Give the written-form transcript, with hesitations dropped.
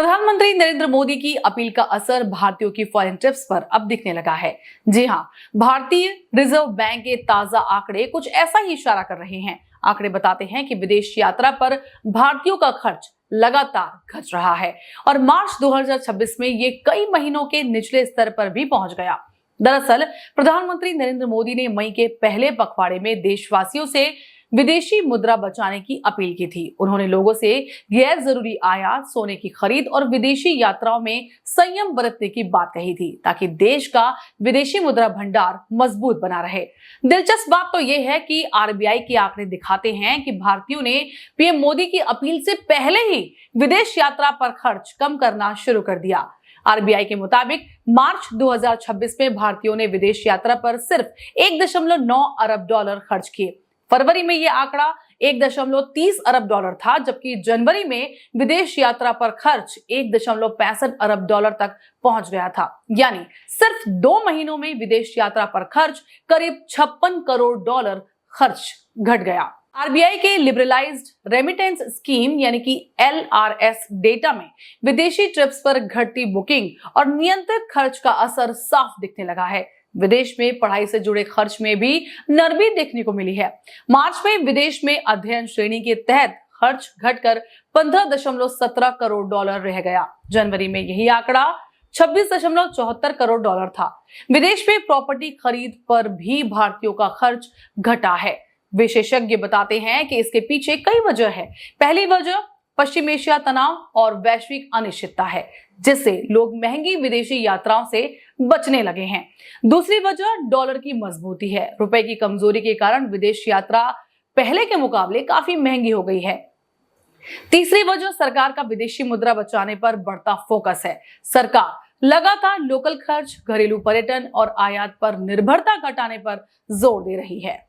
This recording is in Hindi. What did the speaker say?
प्रधानमंत्री नरेंद्र मोदी की अपील का असर भारतीयों की फॉरेन ट्रिप्स पर अब दिखने लगा है। जी हां, भारतीय रिजर्व बैंक के ताजा आंकड़े कुछ ऐसा ही इशारा कर रहे हैं। आंकड़े बताते हैं कि विदेश यात्रा पर भारतीयों का खर्च लगातार घट रहा है और मार्च 2026 में ये कई महीनों के निचले स्तर पर भी पहुंच गया। दरअसल प्रधानमंत्री नरेंद्र मोदी ने मई के पहले पखवाड़े में देशवासियों से विदेशी मुद्रा बचाने की अपील की थी। उन्होंने लोगों से गैर जरूरी आयात, सोने की खरीद और विदेशी यात्राओं में संयम बरतने की बात कही थी, ताकि देश का विदेशी मुद्रा भंडार मजबूत बना रहे। दिलचस्प बात तो यह है कि आरबीआई के आंकड़े दिखाते हैं कि भारतीयों ने पीएम मोदी की अपील से पहले ही विदेश यात्रा पर खर्च कम करना शुरू कर दिया। आरबीआई के मुताबिक मार्च 2026 में भारतीयों ने विदेश यात्रा पर सिर्फ 1.9 अरब डॉलर खर्च किए। फरवरी में यह आंकड़ा 1.30 अरब डॉलर था, जबकि जनवरी में विदेश यात्रा पर खर्च 1.65 अरब डॉलर तक पहुंच गया था। यानी सिर्फ 2 महीनों में विदेश यात्रा पर खर्च करीब 56 करोड़ डॉलर खर्च घट गया। आरबीआई के लिबरलाइज्ड रेमिटेंस स्कीम यानी कि एलआरएस डेटा में विदेशी ट्रिप्स पर घटती बुकिंग और नियंत्रित खर्च का असर साफ दिखने लगा है। विदेश में पढ़ाई से जुड़े खर्च में भी नरमी देखने को मिली है। मार्च में विदेश में अध्ययन श्रेणी के तहत खर्च घटकर 15.17 करोड़ डॉलर रह गया। जनवरी में यही आंकड़ा 26.74 करोड़ डॉलर था। विदेश में प्रॉपर्टी खरीद पर भी भारतीयों का खर्च घटा है। विशेषज्ञ बताते हैं कि इसके पीछे कई वजह है। पहली वजह पश्चिम एशिया तनाव और वैश्विक अनिश्चितता है, जिससे लोग महंगी विदेशी यात्राओं से बचने लगे हैं। दूसरी वजह डॉलर की मजबूती है। रुपए की कमजोरी के कारण विदेश यात्रा पहले के मुकाबले काफी महंगी हो गई है। तीसरी वजह सरकार का विदेशी मुद्रा बचाने पर बढ़ता फोकस है। सरकार लगातार लोकल खर्च, घरेलू पर्यटन और आयात पर निर्भरता घटाने पर जोर दे रही है।